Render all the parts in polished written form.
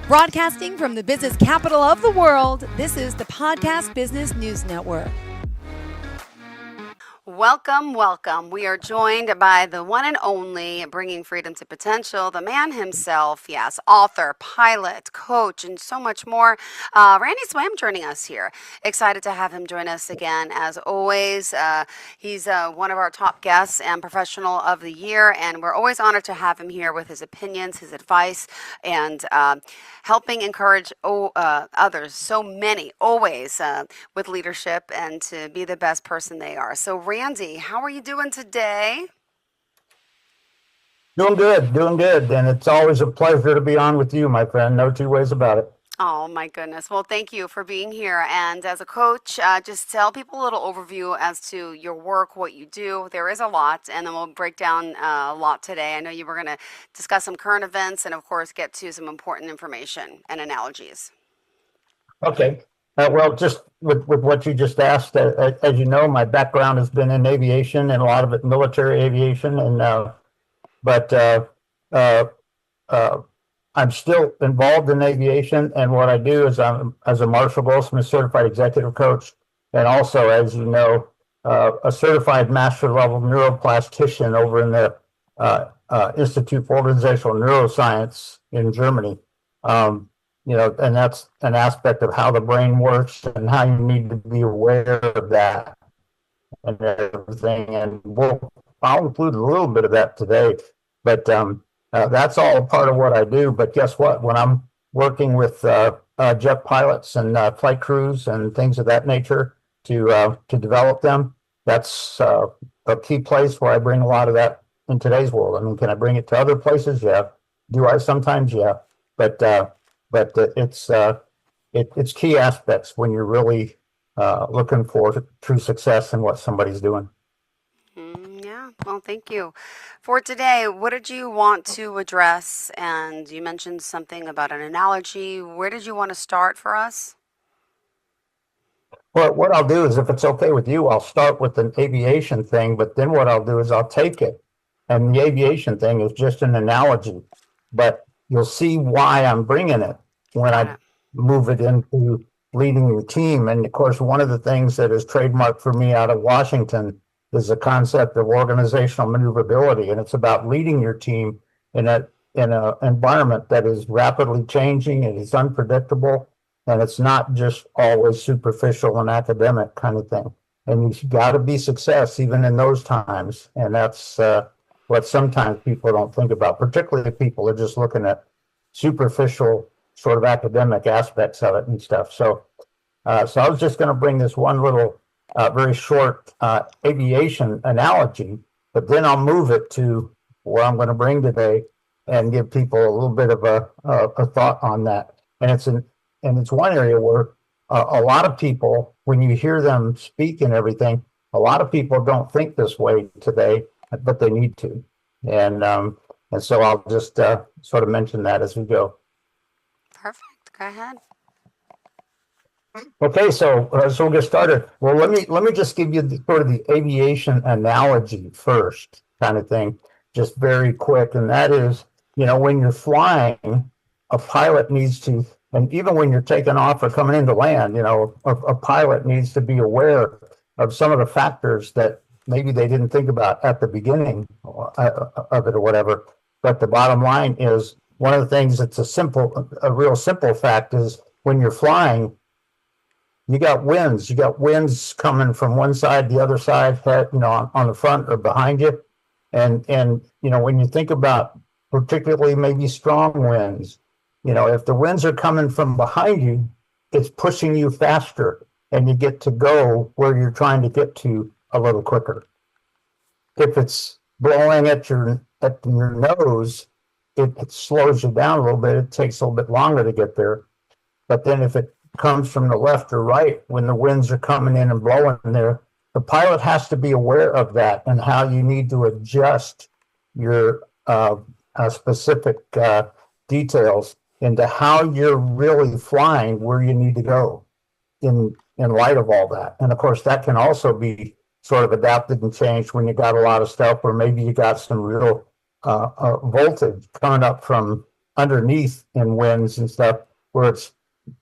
Broadcasting from the business capital of the world, this is the Podcast Business News Network. Welcome, welcome. We are joined by the one and only Bringing Freedom to Potential, the man himself, yes, author, pilot, coach, and so much more. Randy Swaim joining us here. Excited to have him join us again. As always, he's one of our top guests and professional of the year, and we're always honored to have him here with his opinions, his advice, and helping encourage others, so many, always with leadership and to be the best person they are. So Randy, how are you doing today? Doing good. And it's always a pleasure to be on with you, my friend. No two ways about it. Oh, my goodness. Well, thank you for being here. And as a coach, just tell people a little overview as to your work, what you do. There is a lot, and then we'll break down a lot today. I know you were going to discuss some current events and, of course, get to some important information and analogies. Okay. Well, just with what you just asked, as you know, my background has been in aviation and a lot of it military aviation. But I'm still involved in aviation. And what I do is I'm, as a Marshall Goldsmith certified executive coach, and also, as you know, a certified master level neuroplastician over in the Institute for Organizational Neuroscience in Germany. And that's an aspect of how the brain works and how you need to be aware of that and everything. And I'll include a little bit of that today, but that's all part of what I do. But guess what? When I'm working with jet pilots and flight crews and things of that nature to develop them, that's a key place where I bring a lot of that in today's world. I mean, can I bring it to other places? Yeah. Do I sometimes? Yeah. But it's key aspects when you're really looking for true success in what somebody's doing. Yeah, well, thank you. For today, what did you want to address? And you mentioned something about an analogy. Where did you want to start for us? Well, what I'll do is, if it's okay with you, I'll start with an aviation thing, but then what I'll do is I'll take it. And the aviation thing is just an analogy, but you'll see why I'm bringing it when I move it into leading your team. And of course, one of the things that is trademarked for me out of Washington is the concept of organizational maneuverability. And it's about leading your team in an environment that is rapidly changing, and it's unpredictable, and it's not just always superficial and academic kind of thing. And you've got to be success even in those times. And that's what sometimes people don't think about, particularly if people are just looking at superficial sort of academic aspects of it and stuff. So I was just going to bring this one little very short aviation analogy, but then I'll move it to where I'm going to bring today and give people a little bit of a thought on that. And it's one area where a lot of people, when you hear them speak and everything, a lot of people don't think this way today, but they need to. And so I'll just sort of mention that as we go. Perfect. Go ahead. Okay, so we'll get started. Well, let me just give you sort of the aviation analogy first, kind of thing, just very quick. And that is, when you're flying, a pilot needs to, and even when you're taking off or coming into land, a pilot needs to be aware of some of the factors that maybe they didn't think about at the beginning of it or whatever. But the bottom line is, one of the things that's a real simple fact is, when you're flying, you got winds. You got winds coming from one side, the other side, on the front or behind you. And when you think about particularly maybe strong winds, if the winds are coming from behind you, it's pushing you faster, and you get to go where you're trying to get to a little quicker. If it's blowing at your nose, it slows you down a little bit. It takes a little bit longer to get there. But then if it comes from the left or right, when the winds are coming in and blowing there, the pilot has to be aware of that and how you need to adjust your specific details into how you're really flying where you need to go in light of all that. And of course, that can also be sort of adapted and changed when you got a lot of stuff where maybe you got some real voltage coming up from underneath in winds and stuff where it's,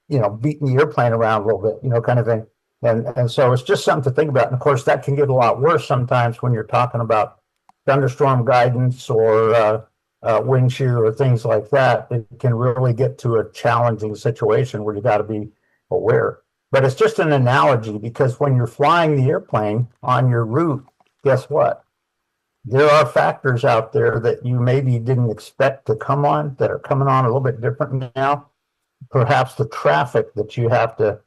beating the airplane around a little bit, kind of thing. And so it's just something to think about. And of course, that can get a lot worse sometimes when you're talking about thunderstorm guidance or wind shear or things like that. It can really get to a challenging situation where you got to be aware. But it's just an analogy, because when you're flying the airplane on your route, guess what? There are factors out there that you maybe didn't expect to come on that are coming on a little bit different now. Perhaps the traffic that you have to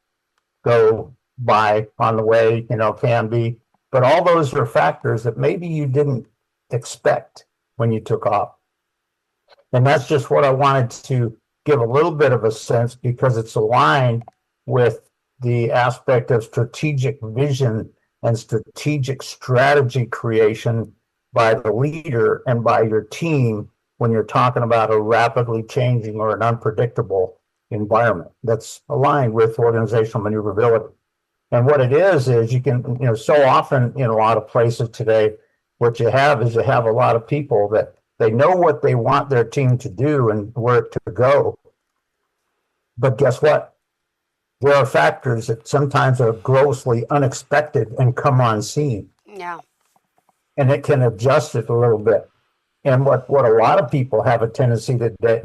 go by on the way, can be. But all those are factors that maybe you didn't expect when you took off. And that's just what I wanted to give a little bit of a sense, because it's aligned with the aspect of strategic vision and strategic strategy creation by the leader and by your team when you're talking about a rapidly changing or an unpredictable environment that's aligned with organizational maneuverability. And what it is you can, so often in a lot of places today, what you have is you have a lot of people that they know what they want their team to do and where to go. But guess what? There are factors that sometimes are grossly unexpected and come on scene. Yeah. And it can adjust it a little bit. And what a lot of people have a tendency today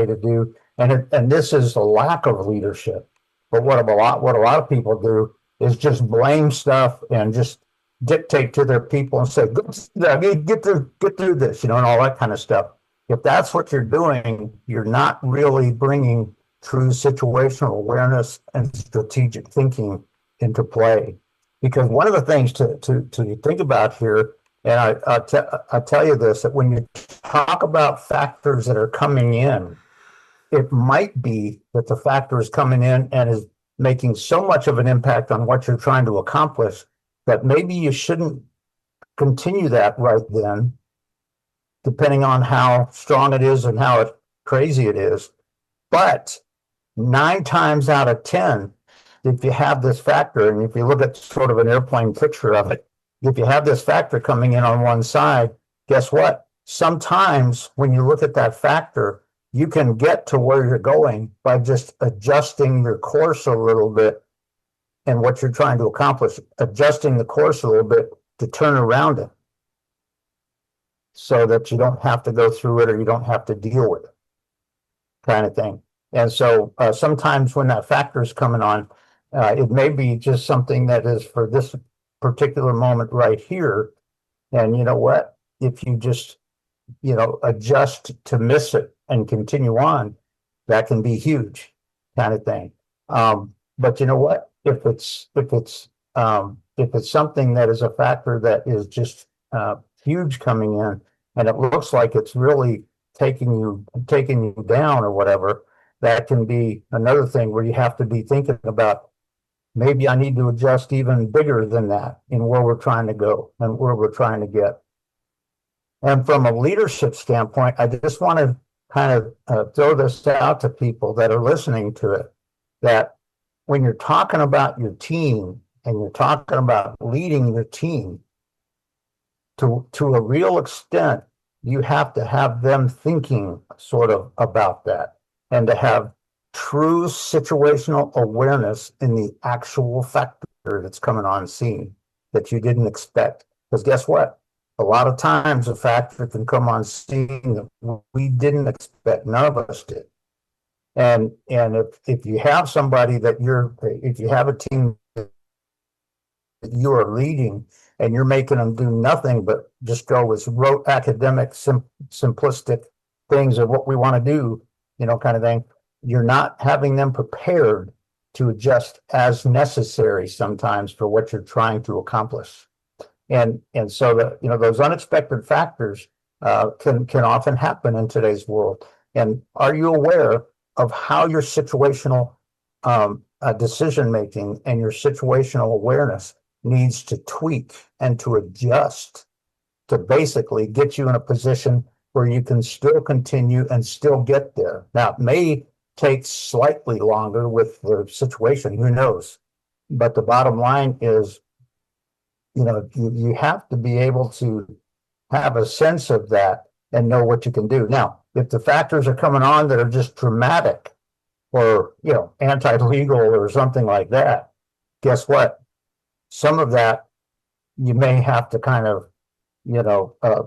to do, and this is a lack of leadership. But what a lot of people do is just blame stuff and just dictate to their people and say, get through this, and all that kind of stuff. If that's what you're doing, you're not really bringing true situational awareness and strategic thinking into play. Because one of the things to think about here, and I'll tell you this, that when you talk about factors that are coming in, it might be that the factor is coming in and is making so much of an impact on what you're trying to accomplish that maybe you shouldn't continue that right then, depending on how strong it is and how crazy it is. But 9 times out of 10, if you have this factor, and if you look at sort of an airplane picture of it, if you have this factor coming in on one side, guess what? Sometimes when you look at that factor, you can get to where you're going by just adjusting your course a little bit and what you're trying to accomplish, adjusting the course a little bit to turn around it so that you don't have to go through it or you don't have to deal with it, kind of thing. And so sometimes when that factor is coming on, it may be just something that is for this particular moment right here. And you know what? If you just, adjust to miss it and continue on, that can be huge, kind of thing. But you know what? If it's something that is a factor that is just huge coming in, and it looks like it's really taking you down or whatever, that can be another thing where you have to be thinking about, maybe I need to adjust even bigger than that in where we're trying to go and where we're trying to get. And from a leadership standpoint, I just want to kind of throw this out to people that are listening to it, that when you're talking about your team and you're talking about leading your team, to a real extent, you have to have them thinking sort of about that and to have true situational awareness in the actual factor that's coming on scene that you didn't expect. Because guess what? A lot of times a factor can come on scene that we didn't expect. None of us did. And if you have somebody if you have a team that you are leading and you're making them do nothing but just go with rote academic, simplistic things of what we want to do, kind of thing, you're not having them prepared to adjust as necessary sometimes for what you're trying to accomplish. And so those unexpected factors can often happen in today's world. And are you aware of how your situational decision making and your situational awareness needs to tweak and to adjust to basically get you in a position where you can still continue and still get there? Now, it may take slightly longer with the situation, who knows? But the bottom line is, you have to be able to have a sense of that and know what you can do. Now, if the factors are coming on that are just dramatic or, anti-legal or something like that, guess what? Some of that you may have to kind of,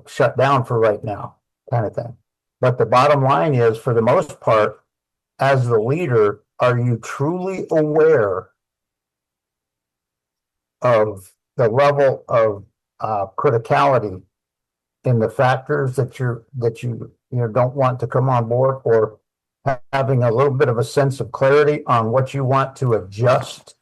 shut down for right now, kind of thing. But the bottom line is, for the most part, as the leader, are you truly aware of the level of criticality in the factors that you don't want to come on board, or having a little bit of a sense of clarity on what you want to adjust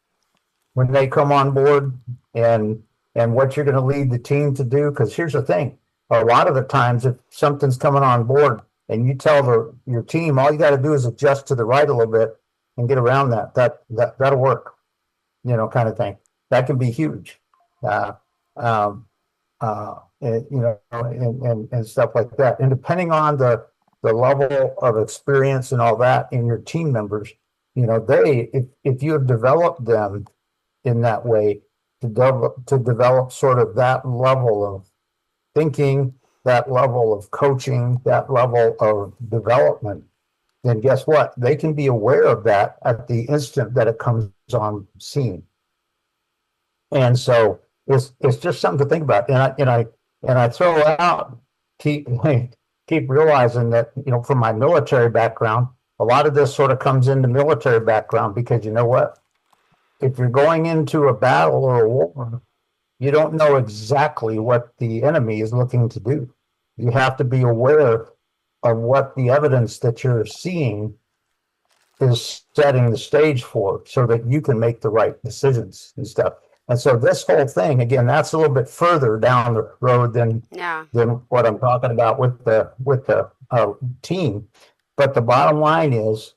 when they come on board, and what you're going to lead the team to do? Because here's the thing: a lot of the times, if something's coming on board and you tell your team, all you got to do is adjust to the right a little bit and get around that'll work, kind of thing. That can be huge. And stuff like that. And depending on the level of experience and all that in your team members, if you have developed them in that way, to develop sort of that level of thinking, that level of coaching, that level of development, then guess what? They can be aware of that at the instant that it comes on scene. And so it's just something to think about. And I throw out, keep realizing that, from my military background, a lot of this sort of comes into military background, because you know what? If you're going into a battle or a war, you don't know exactly what the enemy is looking to do. You have to be aware of what the evidence that you're seeing is setting the stage for, so that you can make the right decisions and stuff. And so this whole thing, again, that's a little bit further down the road than what I'm talking about with the team. But the bottom line is,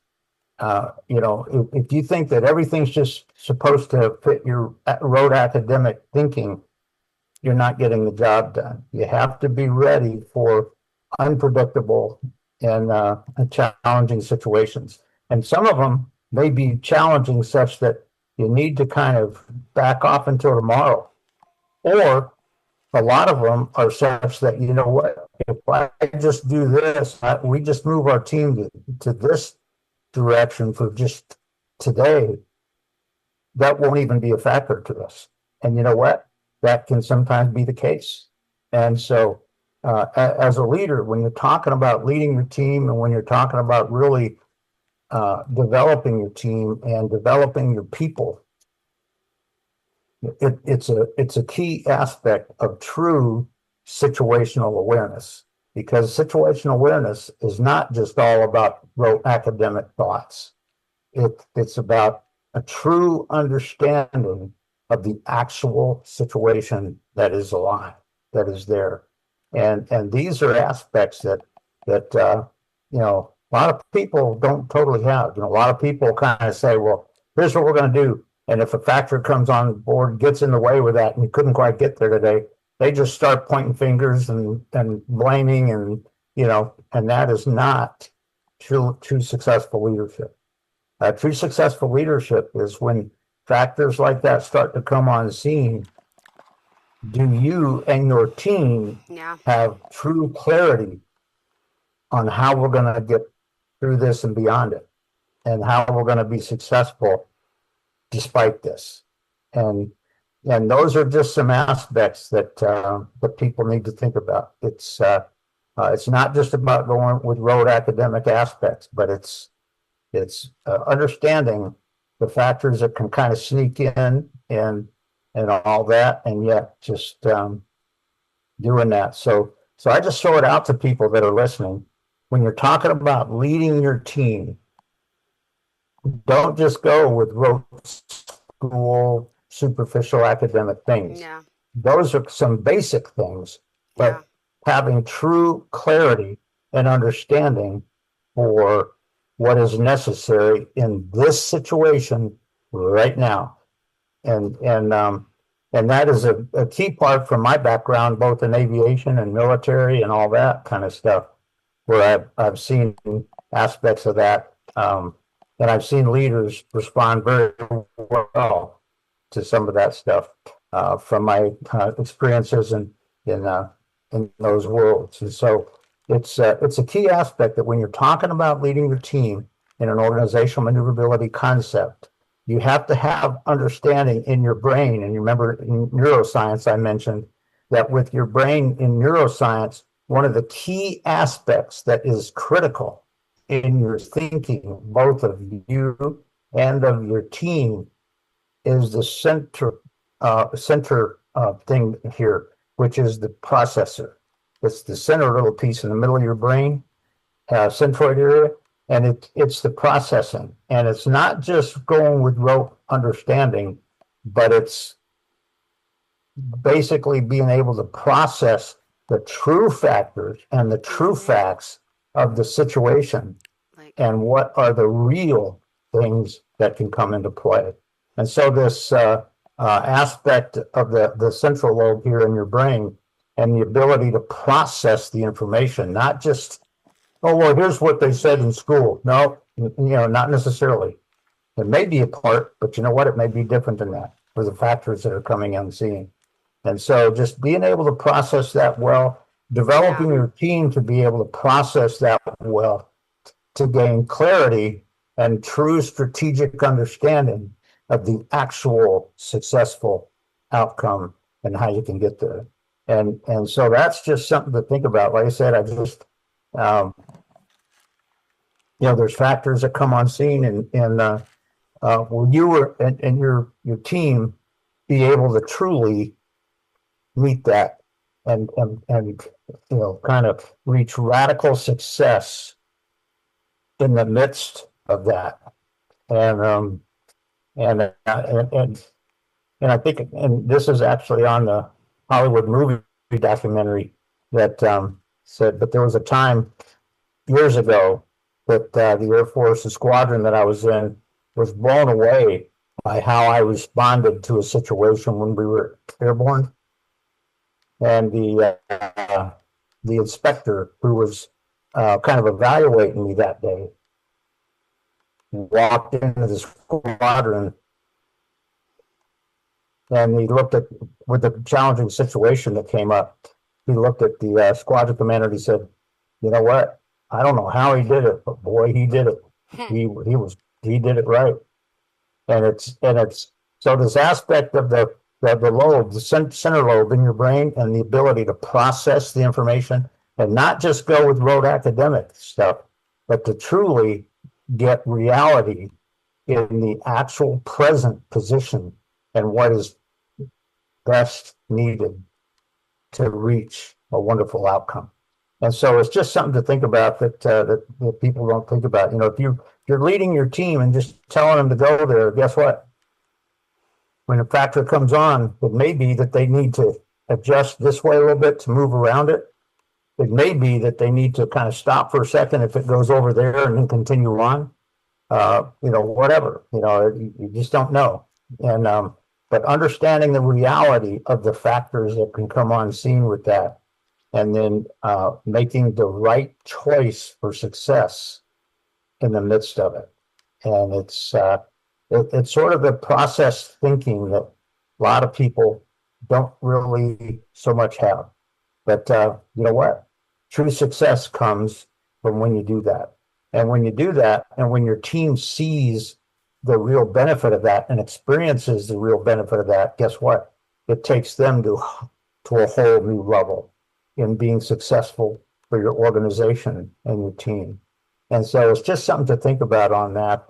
if you think that everything's just supposed to fit your road academic thinking, you're not getting the job done. You have to be ready for unpredictable and challenging situations. And some of them may be challenging such that you need to kind of back off until tomorrow. Or a lot of them are such that, you know what, if I just do this, we just move our team to this direction for just today, that won't even be a factor to us. And you know what? That can sometimes be the case. And so as a leader, when you're talking about leading your team, and when you're talking about really developing your team and developing your people, it's a key aspect of true situational awareness, because situational awareness is not just all about rote academic thoughts. It's about a true understanding of the actual situation that is alive, that is there. And these are aspects that a lot of people don't totally have. A lot of people kind of say, well, here's what we're going to do. And if a factor comes on board, gets in the way with that, and you couldn't quite get there today, they just start pointing fingers and blaming, and that is not true successful leadership. True successful leadership is when factors like that start to come on scene. Do you and your team have true clarity on how we're going to get through this and beyond it, and how we're going to be successful despite this? And those are just some aspects that people need to think about. It's not just about going with rote academic aspects, but it's understanding the factors that can kind of sneak in and all that, and yet just doing that. So I just throw it out to people that are listening. When you're talking about leading your team, don't just go with rote school, superficial academic things. Yeah. Those are some basic things, but having true clarity and understanding for what is necessary in this situation right now. And that is a key part from my background, both in aviation and military and all that kind of stuff, where I've seen aspects of that. And I've seen leaders respond very well to some of that stuff from my experiences in those worlds. And so it's a key aspect that when you're talking about leading your team in an organizational maneuverability concept, you have to have understanding in your brain. And you remember in neuroscience, I mentioned that with your brain in neuroscience, one of the key aspects that is critical in your thinking, both of you and of your team, is the center thing here, which is the processor. It's the center little piece in the middle of your brain, centroid area, and it's the processing. And it's not just going with rote understanding, but it's basically being able to process the true factors and the true facts of the situation and what are the real things that can come into play. And so this aspect of the central lobe here in your brain and the ability to process the information, not just, oh, well, here's what they said in school. No, not necessarily. It may be a part, but you know what? It may be different than that for the factors that are coming unseen. And so just being able to process that well, developing your team to be able to process that well, to gain clarity and true strategic understanding of the actual successful outcome and how you can get there. And so that's just something to think about. Like I said, I just, there's factors that come on scene and will you and your team be able to truly meet that and kind of reach radical success in the midst of that. And I think, and this is actually on the Hollywood movie documentary that said, but there was a time years ago that the Air Force, the squadron that I was in, was blown away by how I responded to a situation when we were airborne. And the inspector who was kind of evaluating me that day walked into the squadron and he looked at, with the challenging situation that came up, he looked at the squadron commander and he said, you know what? I don't know how he did it, but boy, he did it. He did it right. And it's so this aspect of the lobe, the center lobe in your brain, and the ability to process the information and not just go with rote academic stuff, but to truly get reality in the actual present position and what is best needed to reach a wonderful outcome. And so it's just something to think about that people don't think about. If you're leading your team and just telling them to go there, guess what? When a factor comes on, it may be that they need to adjust this way a little bit to move around it. It may be that they need to kind of stop for a second if it goes over there and then continue on. Whatever. You just don't know. And but understanding the reality of the factors that can come on scene with that, and then making the right choice for success in the midst of it. And it's sort of the process thinking that a lot of people don't really so much have. But you know what? True success comes from when you do that. And when you do that, and when your team sees the real benefit of that and experiences the real benefit of that, guess what? It takes them to a whole new level in being successful for your organization and your team. And so it's just something to think about on that,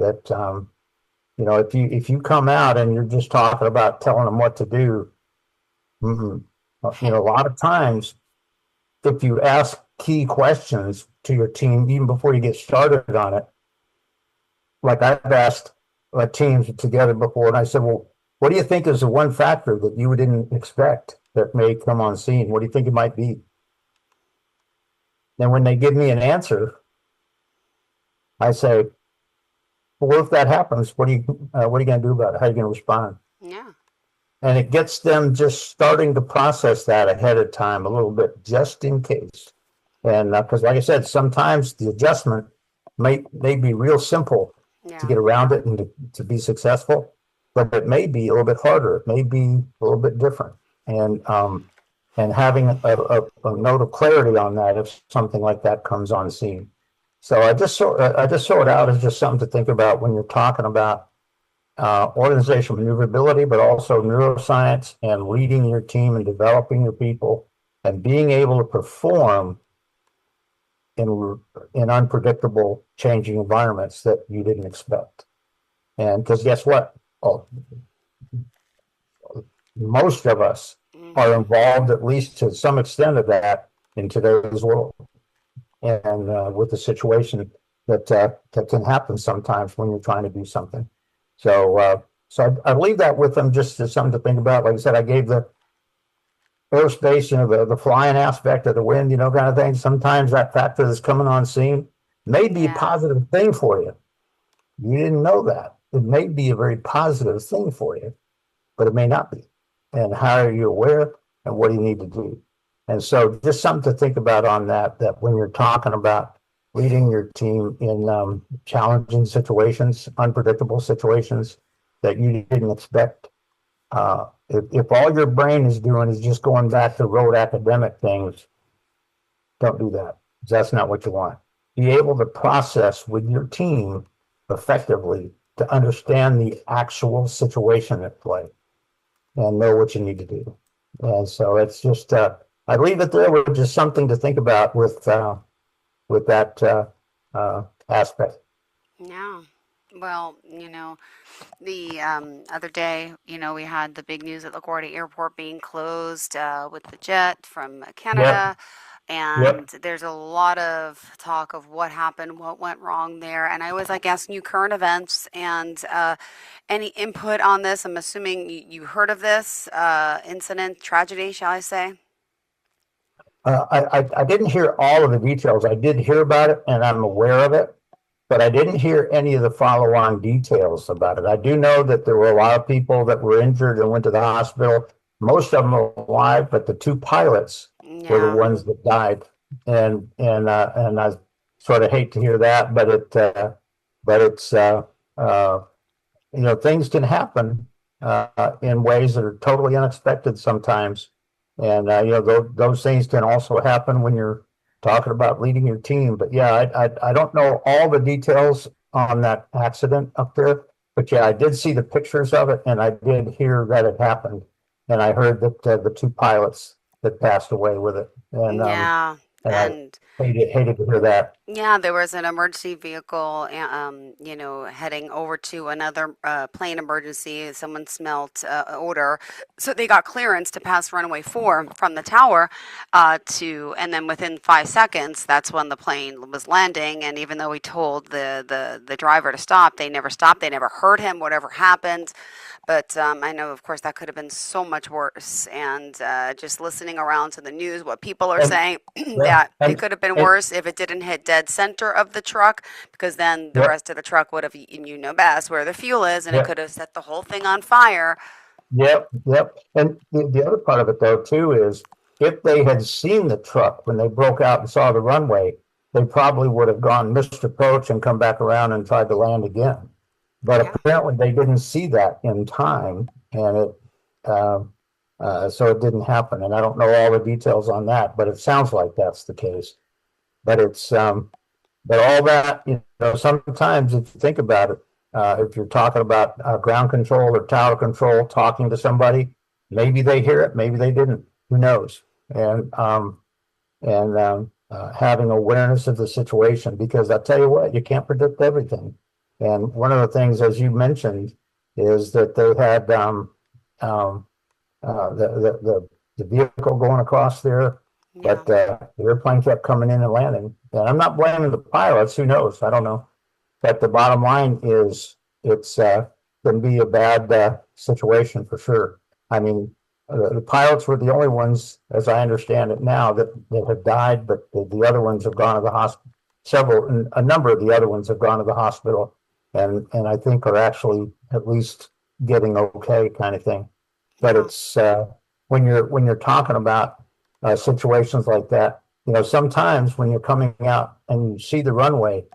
if you come out and you're just talking about telling them what to do, a lot of times, if you ask key questions to your team, even before you get started on it, like I've asked teams together before, and I said, well, what do you think is the one factor that you didn't expect that may come on scene? What do you think it might be? And when they give me an answer, I say, well, if that happens, what are you going to do about it? How are you going to respond? Yeah. And it gets them just starting to process that ahead of time a little bit, just in case. And because, like I said, sometimes the adjustment may be real simple to get around it and to be successful, but it may be a little bit harder. It may be a little bit different. And and having a note of clarity on that if something like that comes on scene. So I just saw it out as just something to think about when you're talking about organizational maneuverability, but also neuroscience and leading your team and developing your people and being able to perform in unpredictable, changing environments that you didn't expect. And because guess what? Oh, most of us are involved, at least to some extent, of that in today's world, and with the situation that can happen sometimes when you're trying to do something. So I leave that with them just as something to think about. Like I said, I gave the aerospace, the flying aspect of the wind, kind of thing. Sometimes that factor that's coming on scene may be a positive thing for you. You didn't know that. It may be a very positive thing for you, but it may not be. And how are you aware, and what do you need to do? And so just something to think about on that when you're talking about leading your team in challenging situations, unpredictable situations that you didn't expect. If all your brain is doing is just going back to rote academic things, don't do that. That's not what you want. Be able to process with your team effectively to understand the actual situation at play and know what you need to do. And so it's just, I leave it there with just something to think about with that aspect. Yeah. Well, the other day, we had the big news at LaGuardia Airport being closed with the jet from Canada. Yep. And there's a lot of talk of what happened, what went wrong there. And I always like asking you current events and any input on this. I'm assuming you heard of this incident, tragedy, shall I say? I didn't hear all of the details. I did hear about it and I'm aware of it, but I didn't hear any of the follow-on details about it. I do know that there were a lot of people that were injured and went to the hospital. Most of them are alive, but the two pilots were the ones that died. And I sort of hate to hear that, but it's things can happen in ways that are totally unexpected sometimes. And those things can also happen when you're talking about leading your team. But yeah, I don't know all the details on that accident up there, but yeah, I did see the pictures of it, and I did hear that it happened, and I heard that the two pilots that passed away with it, and Yeah. I And hated to hear that. yeah, there was an emergency vehicle, heading over to another plane emergency. Someone smelt odor, so they got clearance to pass runway 4 from the tower and then within 5 seconds, that's when the plane was landing. And even though we told the driver to stop, they never stopped. They never heard him. Whatever happened. But I know, of course, that could have been so much worse. And just listening around to the news, what people are And saying, yeah, that it could have been worse if it didn't hit dead center of the truck, because then the yep, rest of the truck would have, best where the fuel is, and it yep, could have set the whole thing on fire. yep. And the other part of it though too is if they had seen the truck when they broke out and saw the runway, they probably would have gone missed approach and come back around and tried to land again. But Yeah. apparently they didn't see that in time, and so it didn't happen. And I don't know all the details on that, but it sounds like that's the case. But but all that, sometimes if you think about it, if you're talking about ground control or tower control, talking to somebody, maybe they hear it, maybe they didn't. Who knows? And having awareness of the situation, because I tell you what, you can't predict everything. And one of the things, as you mentioned, is that they had the vehicle going across there, Yeah. but the airplane kept coming in and landing. And I'm not blaming the pilots. Who knows? I don't know. But the bottom line is, it's going to be a bad situation for sure. I mean, the pilots were the only ones, as I understand it now, that have died, but the other ones have gone to the hospital. A number of the other ones have gone to the hospital, and I think are actually at least getting okay, kind of thing. But Yeah. it's when you're talking about situations like that, sometimes when you're coming out and you see the runway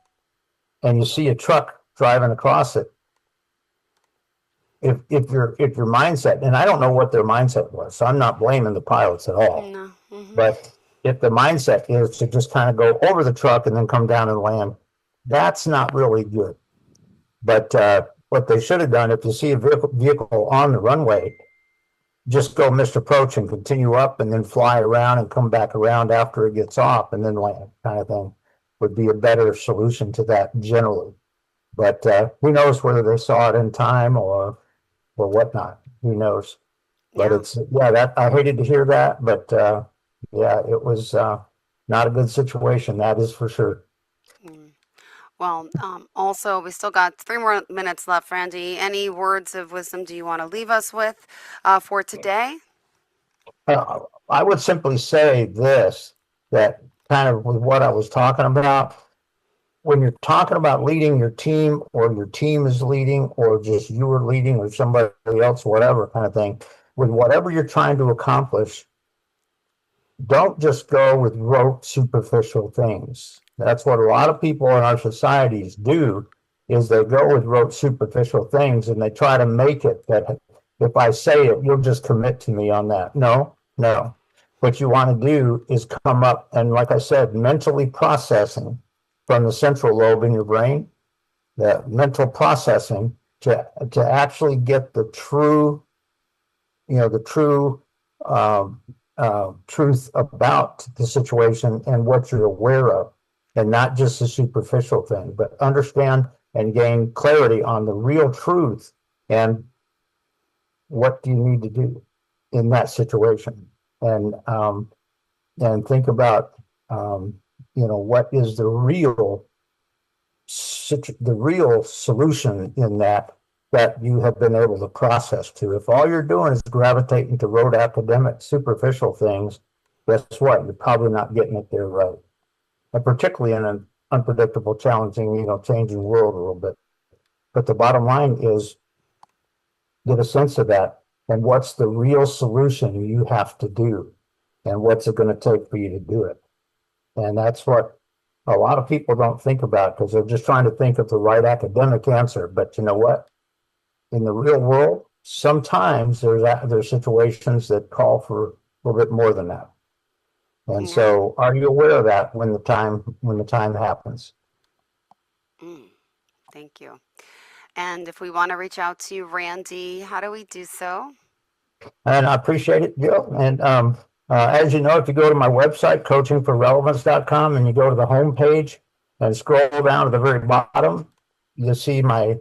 and you see a truck driving across it, if your mindset, and I don't know what their mindset was, so I'm not blaming the pilots at all. No. Mm-hmm. But if the mindset is to just kind of go over the truck and then come down and land, that's not really good. But what they should have done, if you see a vehicle on the runway, just go missed approach and continue up and then fly around and come back around after it gets off and then land, kind of thing, would be a better solution to that generally. But who knows whether they saw it in time or whatnot. Who knows? But that I hated to hear that, but it was not a good situation. That is for sure. Well, also, we still got 3 more minutes left, Randy. Any words of wisdom do you want to leave us with for today? I would simply say this, that kind of with what I was talking about, when you're talking about leading your team or your team is leading or just you are leading or somebody else, whatever kind of thing, with whatever you're trying to accomplish, don't just go with rote superficial things. That's what a lot of people in our societies do, is they go with rote superficial things and they try to make it that if I say it, you'll just commit to me on that. No. What you want to do is come up and, like I said, mentally processing from the central lobe in your brain, the mental processing to actually get the true, truth about the situation and what you're aware of, and not just the superficial thing, but understand and gain clarity on the real truth and what do you need to do in that situation, and think about what is the real solution in that you have been able to process to. If all you're doing is gravitating to rote academic superficial things, guess what? You're probably not getting it there right. And particularly in an unpredictable, challenging, changing world a little bit. But the bottom line is get a sense of that and what's the real solution you have to do and what's it going to take for you to do it. And that's what a lot of people don't think about because they're just trying to think of the right academic answer. But you know what? In the real world, sometimes there's situations that call for a little bit more than that. And so are you aware of that when the time happens? Thank you. And if we want to reach out to you, Randy, how do we do so? And I appreciate it, Jill. And as you know, if you go to my website, coachingforrelevance.com, and you go to the home page and scroll down to the very bottom, you'll see my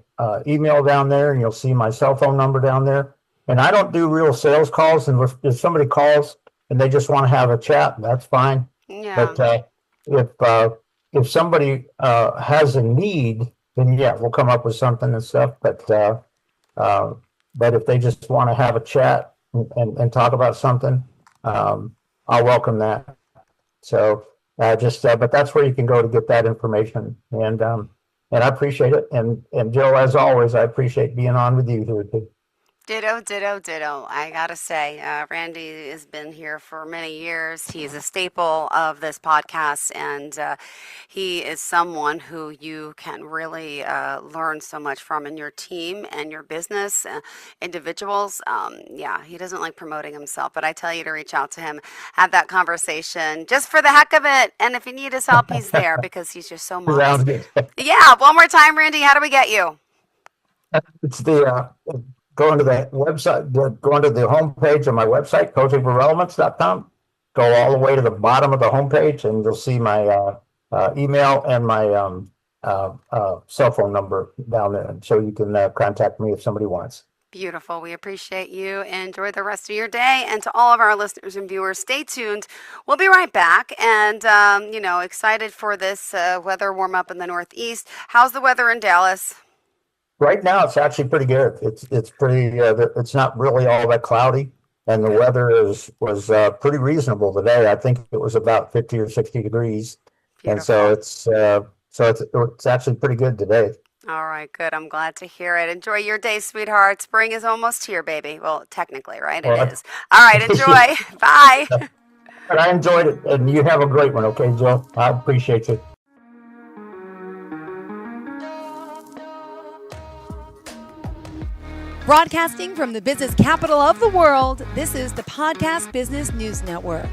email down there, and you'll see my cell phone number down there. And I don't do real sales calls. And if somebody calls and they just want to have a chat, that's fine. Yeah. But if somebody has a need, then we'll come up with something and stuff. But if they just want to have a chat and talk about something, I'll welcome that. So but that's where you can go to get that information. And I appreciate it. And Jill, as always, I appreciate being on with you here too. Ditto, ditto, ditto. I gotta say, Randy has been here for many years. He's a staple of this podcast, and he is someone who you can really learn so much from in your team and your business, individuals. He doesn't like promoting himself, but I tell you to reach out to him, have that conversation just for the heck of it. And if you need his help, he's there because he's just so modest. Yeah, one more time, Randy, how do we get you? It's the... Go into the website, go into the homepage of my website, coachingforrelevance.com. Go all the way to the bottom of the homepage, and you'll see my email and my cell phone number down there. So you can contact me if somebody wants. Beautiful. We appreciate you. Enjoy the rest of your day. And to all of our listeners and viewers, stay tuned. We'll be right back. And, excited for this weather warm up in the Northeast. How's the weather in Dallas? Right now, it's actually pretty good. It's pretty. It's not really all that cloudy, and the weather was pretty reasonable today. I think it was about 50 or 60 degrees, Beautiful. And so it's actually pretty good today. All right, good. I'm glad to hear it. Enjoy your day, sweetheart. Spring is almost here, baby. Well, technically, right? It is. All right, enjoy. Bye. But I enjoyed it, and you have a great one. Okay, Jill. I appreciate you. Broadcasting from the business capital of the world, this is the Podcast Business News Network.